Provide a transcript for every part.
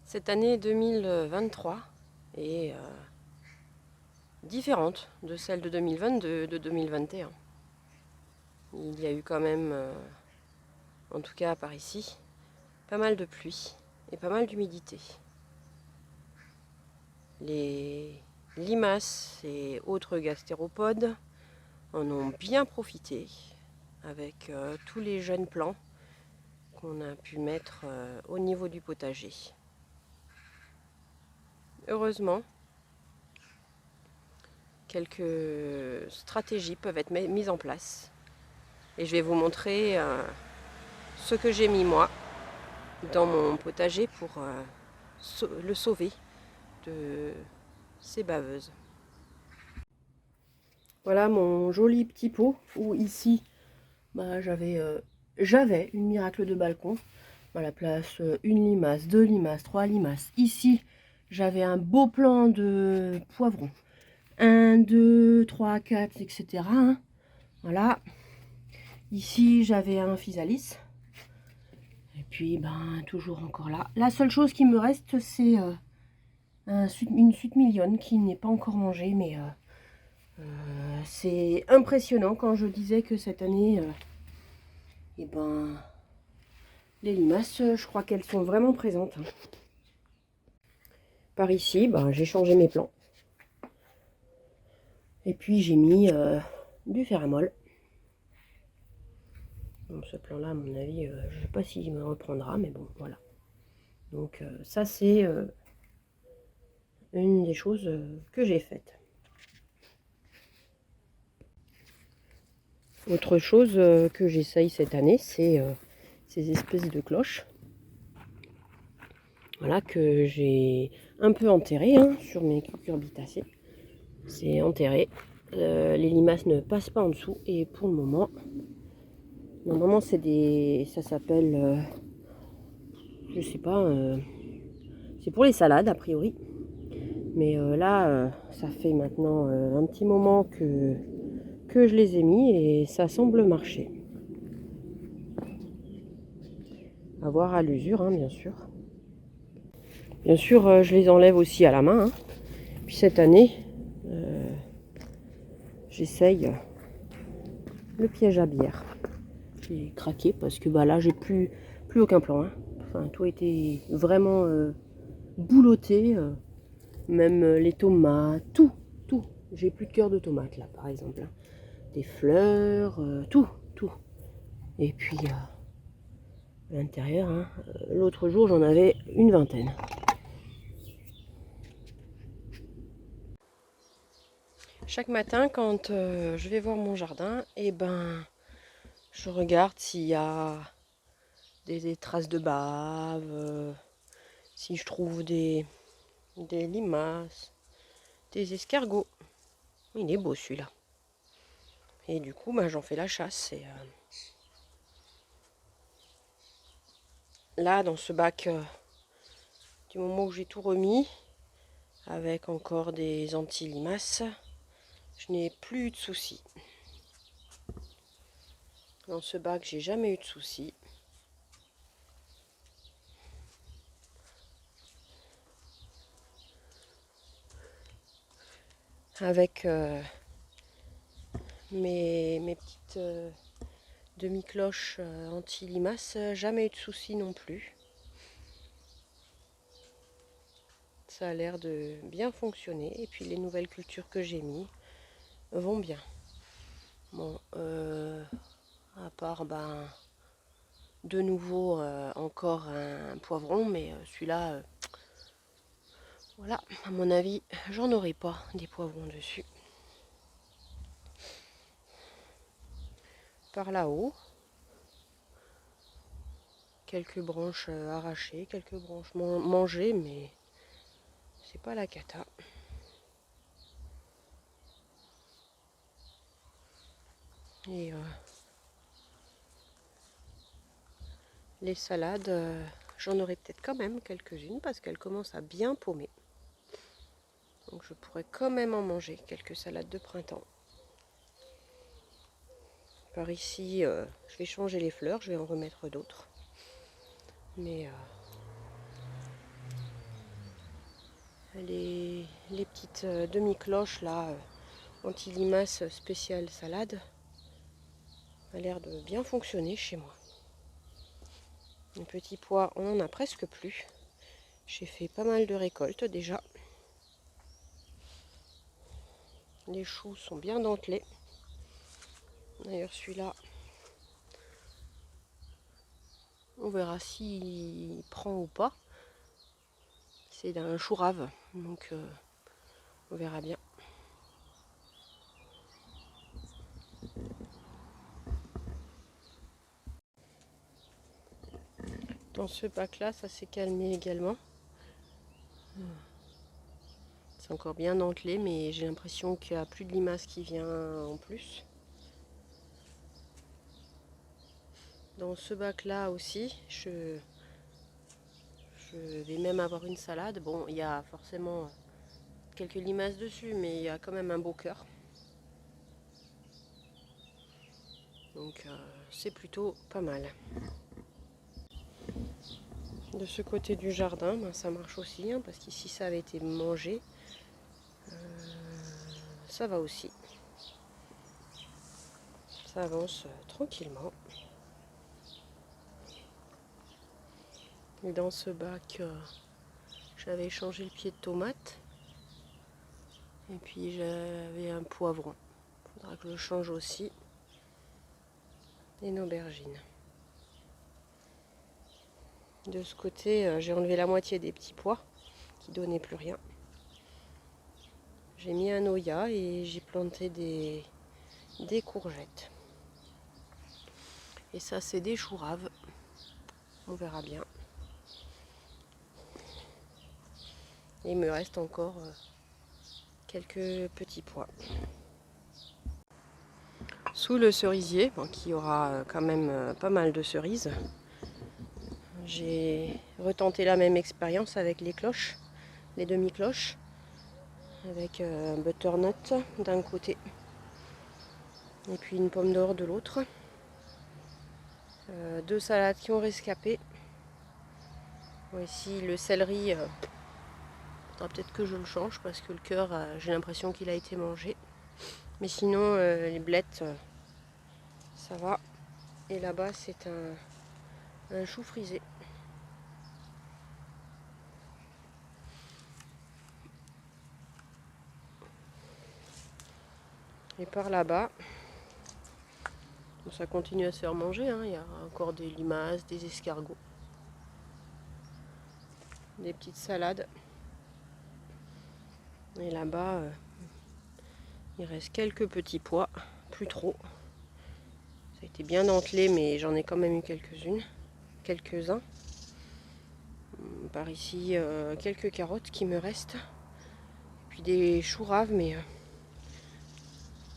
Cette année 2023 est différente de celle de 2022, de 2021. Il y a eu quand même, en tout cas par ici, pas mal de pluie et pas mal d'humidité. Les limaces et autres gastéropodes en ont bien profité avec tous les jeunes plants qu'on a pu mettre au niveau du potager. Heureusement, quelques stratégies peuvent être mises en place. Et je vais vous montrer ce que j'ai mis moi dans mon potager pour le sauver de ces baveuses. Voilà mon joli petit pot où ici j'avais une miracle de balcon. À la place, une limace, deux limaces, trois limaces. Ici, j'avais un beau plant de poivrons. 1, 2, 3, 4, etc. Voilà. Ici, j'avais un physalis. Et puis, toujours encore là. La seule chose qui me reste, c'est une suite mignonne qui n'est pas encore mangée. Mais c'est impressionnant quand je disais que cette année, les limaces, je crois qu'elles sont vraiment présentes. Par ici, j'ai changé mes plants. Et puis, j'ai mis du ferramol. Donc, ce plan-là, à mon avis, je ne sais pas s'il me reprendra, mais bon, voilà. Donc, ça, c'est une des choses que j'ai faites. Autre chose que j'essaye cette année, c'est ces espèces de cloches. Voilà, que j'ai un peu enterré sur mes cucurbitacées. C'est enterré. Les limaces ne passent pas en dessous. Et pour le moment, normalement, c'est ça s'appelle, je sais pas, c'est pour les salades a priori. Mais là, ça fait maintenant un petit moment que je les ai mis et ça semble marcher. À voir à l'usure, bien sûr. Bien sûr, je les enlève aussi à la main. Puis cette année, j'essaye le piège à bière. J'ai craqué parce que là, j'ai plus aucun plan. Enfin, tout a été vraiment boulotté. Même les tomates, tout. J'ai plus de cœur de tomate là, par exemple. Des fleurs, tout. Et puis, à l'intérieur, l'autre jour, j'en avais une vingtaine. Chaque matin, quand je vais voir mon jardin, je regarde s'il y a des traces de bave, si je trouve des limaces, des escargots. Il est beau celui-là. Et du coup, j'en fais la chasse. Et, là, dans ce bac, du moment où j'ai tout remis, avec encore des anti-limaces, je n'ai plus eu de soucis. Dans ce bac, j'ai jamais eu de soucis. Avec mes petites demi-cloches anti-limaces, jamais eu de soucis non plus. Ça a l'air de bien fonctionner. Et puis les nouvelles cultures que j'ai mis vont bien. Bon, à part de nouveau encore un poivron, mais celui-là, voilà, à mon avis, j'en aurai pas des poivrons dessus. Par là-haut, quelques branches arrachées, quelques branches mangées, mais c'est pas la cata. Et les salades, j'en aurai peut-être quand même quelques-unes parce qu'elles commencent à bien paumer. Donc je pourrais quand même en manger quelques salades de printemps. Par ici, je vais changer les fleurs, je vais en remettre d'autres. Mais les petites demi-cloches là, anti-limaces spéciales salade, a l'air de bien fonctionner chez moi. Les petits pois, on n'en a presque plus. J'ai fait pas mal de récoltes déjà. Les choux sont bien dentelés. D'ailleurs celui-là, on verra s'il prend ou pas. C'est un chou rave, donc on verra bien. Dans ce bac-là, ça s'est calmé également. C'est encore bien dentelé, mais j'ai l'impression qu'il n'y a plus de limace qui vient en plus. Dans ce bac-là aussi, je vais même avoir une salade. Bon, il y a forcément quelques limaces dessus, mais il y a quand même un beau cœur. Donc c'est plutôt pas mal. De ce côté du jardin, ben, ça marche aussi, hein, parce qu'ici ça avait été mangé. Ça va aussi. Ça avance tranquillement. Et dans ce bac, j'avais changé le pied de tomate. Et puis j'avais un poivron. Il faudra que je change aussi. Et une aubergine. De ce côté, j'ai enlevé la moitié des petits pois qui donnaient plus rien. J'ai mis un Oya et j'ai planté des courgettes. Et ça, c'est des choux raves. On verra bien. Et il me reste encore quelques petits pois. Sous le cerisier, bon, qui aura quand même pas mal de cerises, j'ai retenté la même expérience avec les cloches, les demi-cloches, avec un butternut d'un côté et puis une pomme d'or de l'autre. Deux salades qui ont rescapé. Bon, ici le céleri, faudra peut-être que je le change parce que le cœur, j'ai l'impression qu'il a été mangé. Mais sinon les blettes, ça va. Et là-bas c'est un chou frisé. Et par là-bas, bon, ça continue à se faire manger, hein. Il y a encore des limaces, des escargots, des petites salades. Et là-bas, il reste quelques petits pois, plus trop. Ça a été bien dentelé, mais j'en ai quand même eu quelques-uns. Par ici, quelques carottes qui me restent. Et puis des choux raves, mais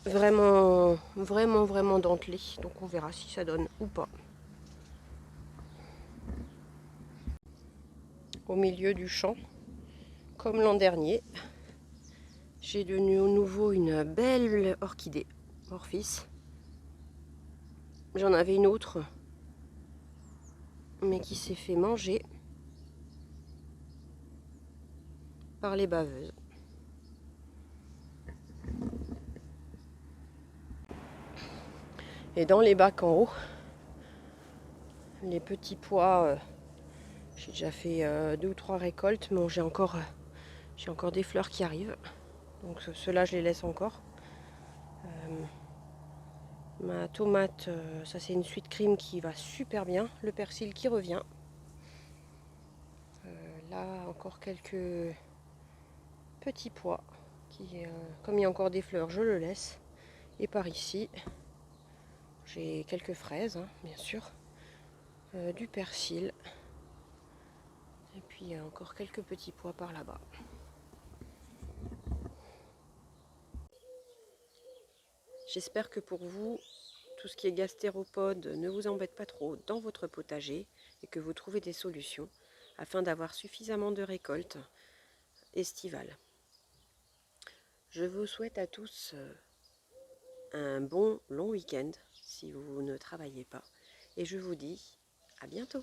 vraiment dentelés. Donc on verra si ça donne ou pas. Au milieu du champ, comme l'an dernier, j'ai de nouveau une belle orchidée, Orphis. J'en avais une autre, mais qui s'est fait manger par les baveuses. Et dans les bacs en haut, les petits pois, j'ai déjà fait 2 ou 3 récoltes, mais j'ai encore des fleurs qui arrivent. Donc ceux-là, je les laisse encore. Ma tomate, ça c'est une sweet cream qui va super bien. Le persil qui revient. Là, encore quelques petits pois. Comme il y a encore des fleurs, je le laisse. Et par ici, j'ai quelques fraises, hein, bien sûr. Du persil. Et puis encore quelques petits pois par là-bas. J'espère que pour vous, tout ce qui est gastéropode ne vous embête pas trop dans votre potager et que vous trouvez des solutions afin d'avoir suffisamment de récoltes estivales. Je vous souhaite à tous un bon long week-end si vous ne travaillez pas et je vous dis à bientôt.